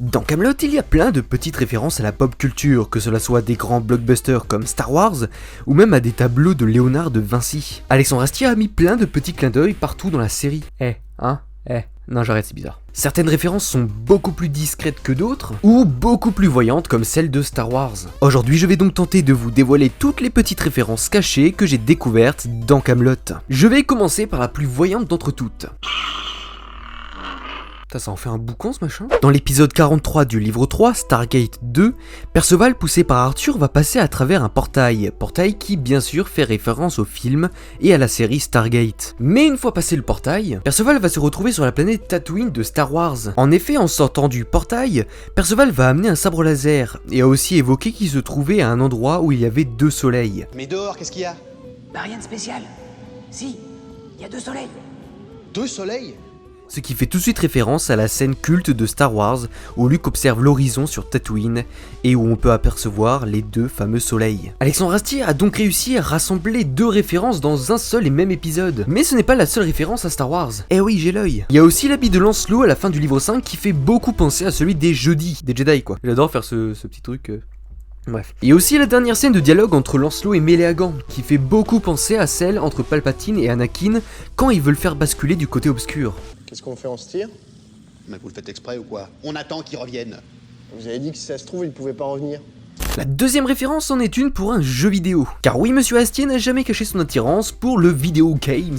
Dans Kaamelott, il y a plein de petites références à la pop culture, que cela soit des grands blockbusters comme Star Wars, ou même à des tableaux de Léonard de Vinci. Alexandre Astier a mis plein de petits clins d'œil partout dans la série. Non j'arrête, c'est bizarre. Certaines références sont beaucoup plus discrètes que d'autres, ou beaucoup plus voyantes comme celle de Star Wars. Aujourd'hui je vais donc tenter de vous dévoiler toutes les petites références cachées que j'ai découvertes dans Kaamelott. Je vais commencer par la plus voyante d'entre toutes. Ça en fait un boucan ce machin. Dans l'épisode 43 du livre 3, Stargate 2, Perceval poussé par Arthur va passer à travers un portail qui bien sûr fait référence au film et à la série Stargate. Mais une fois passé le portail, Perceval va se retrouver sur la planète Tatooine de Star Wars. En effet, en sortant du portail, Perceval va amener un sabre laser et a aussi évoqué qu'il se trouvait à un endroit où il y avait 2 soleils. Mais dehors, qu'est-ce qu'il y a? Bah rien de spécial. Si, il y a 2 soleils. 2 soleils? Ce qui fait tout de suite référence à la scène culte de Star Wars où Luke observe l'horizon sur Tatooine et où on peut apercevoir les 2 fameux soleils. Alexandre Astier a donc réussi à rassembler 2 références dans un seul et même épisode. Mais ce n'est pas la seule référence à Star Wars. Eh oui, j'ai l'œil. Il y a aussi l'habit de Lancelot à la fin du livre 5 qui fait beaucoup penser à celui des Jedi, des Jedi quoi. J'adore faire ce petit truc... Bref. Il y a aussi la dernière scène de dialogue entre Lancelot et Méléagant, qui fait beaucoup penser à celle entre Palpatine et Anakin quand ils veulent faire basculer du côté obscur. Qu'est-ce qu'on fait, on se tire? Mais vous le faites exprès ou quoi? On attend qu'ils reviennent. Vous avez dit que si ça se trouve, il pouvait pas revenir. La deuxième référence en est une pour un jeu vidéo. Car oui, monsieur Astier n'a jamais caché son attirance pour le video games.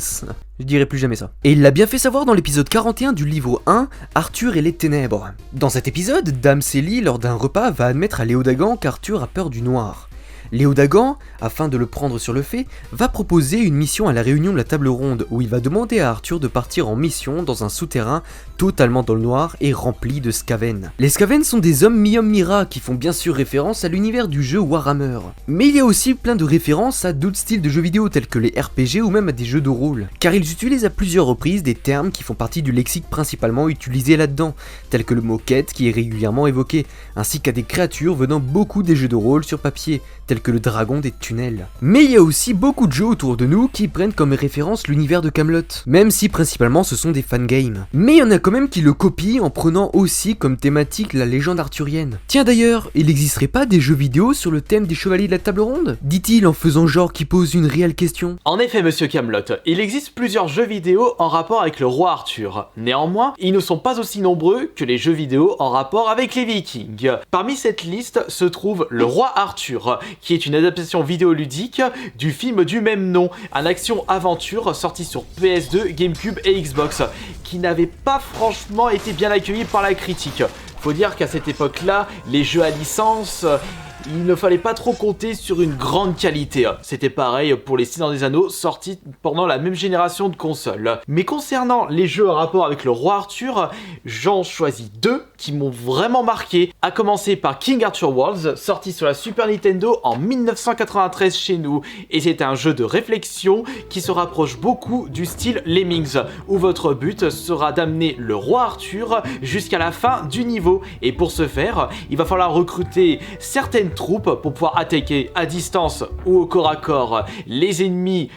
Je dirai plus jamais ça. Et il l'a bien fait savoir dans l'épisode 41 du livre 1, Arthur et les ténèbres. Dans cet épisode, Dame Célie, lors d'un repas, va admettre à Léodagan qu'Arthur a peur du noir. Léodagan, afin de le prendre sur le fait, va proposer une mission à la réunion de la table ronde où il va demander à Arthur de partir en mission dans un souterrain totalement dans le noir et rempli de Skaven. Les Skaven sont des hommes mi-homme mi-rat qui font bien sûr référence à l'univers du jeu Warhammer. Mais il y a aussi plein de références à d'autres styles de jeux vidéo tels que les RPG ou même à des jeux de rôle, car ils utilisent à plusieurs reprises des termes qui font partie du lexique principalement utilisé là-dedans, tels que le mot quête qui est régulièrement évoqué, ainsi qu'à des créatures venant beaucoup des jeux de rôle sur papier, tels que le dragon des tunnels. Mais il y a aussi beaucoup de jeux autour de nous qui prennent comme référence l'univers de Kaamelott, même si principalement ce sont des fangames. Mais il y en a quand même qui le copient en prenant aussi comme thématique la légende arthurienne. Tiens d'ailleurs, il n'existerait pas des jeux vidéo sur le thème des chevaliers de la table ronde? Dit-il en faisant genre qu'il pose une réelle question. En effet, monsieur Kaamelott, il existe plusieurs jeux vidéo en rapport avec le roi Arthur. Néanmoins, ils ne sont pas aussi nombreux que les jeux vidéo en rapport avec les Vikings. Parmi cette liste se trouve le roi Arthur, qui est une adaptation vidéoludique du film du même nom, un action-aventure sorti sur PS2, GameCube et Xbox, qui n'avait pas franchement été bien accueilli par la critique. Faut dire qu'à cette époque-là, les jeux à licence... il ne fallait pas trop compter sur une grande qualité. C'était pareil pour les Seigneurs des Anneaux sortis pendant la même génération de consoles. Mais concernant les jeux en rapport avec le roi Arthur, j'en choisis 2 qui m'ont vraiment marqué. À commencer par King Arthur Worlds, sorti sur la Super Nintendo en 1993 chez nous. Et c'est un jeu de réflexion qui se rapproche beaucoup du style Lemmings, où votre but sera d'amener le roi Arthur jusqu'à la fin du niveau. Et pour ce faire, il va falloir recruter certaines troupes pour pouvoir attaquer à distance ou au corps à corps les ennemis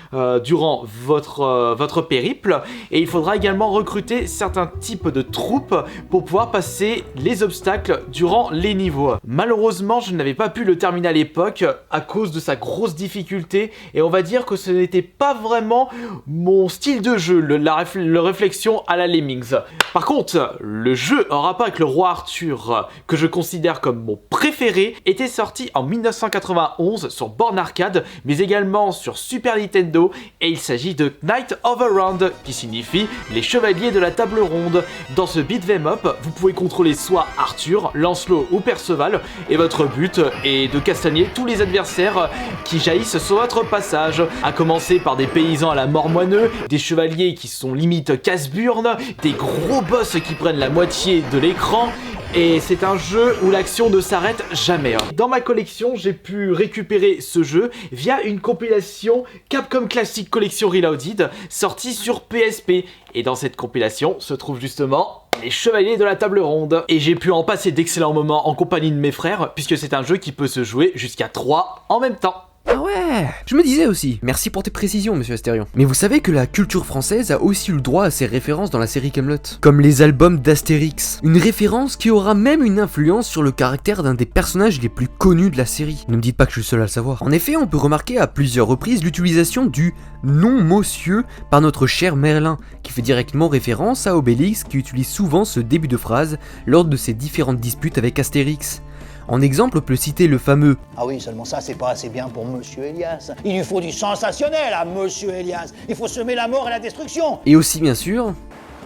durant votre périple, et il faudra également recruter certains types de troupes pour pouvoir passer les obstacles durant les niveaux. Malheureusement, je n'avais pas pu le terminer à l'époque à cause de sa grosse difficulté, et on va dire que ce n'était pas vraiment mon style de jeu, le réflexion à la Lemmings. Par contre, le jeu en rapport avec le roi Arthur, que je considère comme mon préféré, était sorti en 1991 sur borne arcade, mais également sur Super Nintendo, et il s'agit de Knight of the Round, qui signifie les chevaliers de la table ronde. Dans ce beat'em up, vous pouvez contrôler soit Arthur, Lancelot ou Perceval, et votre but est de castagner tous les adversaires qui jaillissent sur votre passage, à commencer par des paysans à la mort moineux, des chevaliers qui sont limite casse-burnes, des gros boss qui prennent la moitié de l'écran, et c'est un jeu où l'action ne s'arrête jamais. Dans ma collection, j'ai pu récupérer ce jeu via une compilation Capcom Classic Collection Reloaded sortie sur PSP. Et dans cette compilation se trouve justement les chevaliers de la table ronde. Et j'ai pu en passer d'excellents moments en compagnie de mes frères, puisque c'est un jeu qui peut se jouer jusqu'à 3 en même temps. Ah ouais, je me disais aussi. Merci pour tes précisions, monsieur Astérion. Mais vous savez que la culture française a aussi eu le droit à ses références dans la série Kaamelott, comme les albums d'Astérix. Une référence qui aura même une influence sur le caractère d'un des personnages les plus connus de la série. Ne me dites pas que je suis seul à le savoir. En effet, on peut remarquer à plusieurs reprises l'utilisation du nom monsieur par notre cher Merlin, qui fait directement référence à Obélix, qui utilise souvent ce début de phrase lors de ses différentes disputes avec Astérix. En exemple, on peut citer le fameux « Ah oui, seulement ça, c'est pas assez bien pour Monsieur Elias. Il lui faut du sensationnel à Monsieur Elias. Il faut semer la mort et la destruction. » et aussi bien sûr...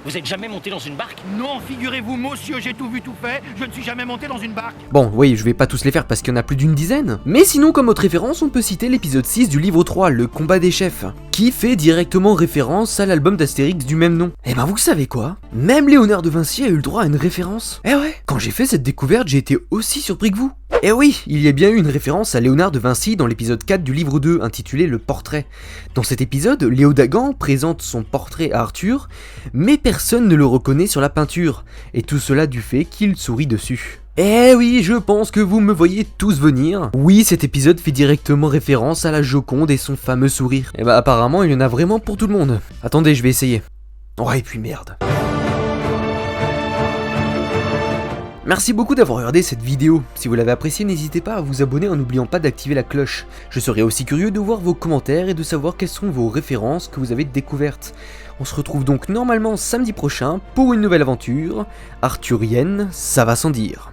Vous êtes jamais monté dans une barque? Non, figurez-vous, monsieur, j'ai tout vu, tout fait. Je ne suis jamais monté dans une barque. Bon, oui, je vais pas tous les faire parce qu'il y en a plus d'une dizaine. Mais sinon, comme autre référence, on peut citer l'épisode 6 du livre 3, le combat des chefs, qui fait directement référence à l'album d'Astérix du même nom. Et ben vous savez quoi? Même Léonard de Vinci a eu le droit à une référence. Eh ouais, quand j'ai fait cette découverte, j'ai été aussi surpris que vous. Et oui, il y a bien eu une référence à Léonard de Vinci dans l'épisode 4 du livre 2, intitulé Le Portrait. Dans cet épisode, Léodagan présente son portrait à Arthur, mais personne ne le reconnaît sur la peinture, et tout cela du fait qu'il sourit dessus. Eh oui, je pense que vous me voyez tous venir. Oui, cet épisode fait directement référence à la Joconde et son fameux sourire. Et bah apparemment, il y en a vraiment pour tout le monde. Attendez, je vais essayer. Oh, et puis merde. Merci beaucoup d'avoir regardé cette vidéo. Si vous l'avez appréciée, n'hésitez pas à vous abonner en n'oubliant pas d'activer la cloche. Je serais aussi curieux de voir vos commentaires et de savoir quelles sont vos références que vous avez découvertes. On se retrouve donc normalement samedi prochain pour une nouvelle aventure arthurienne, ça va sans dire.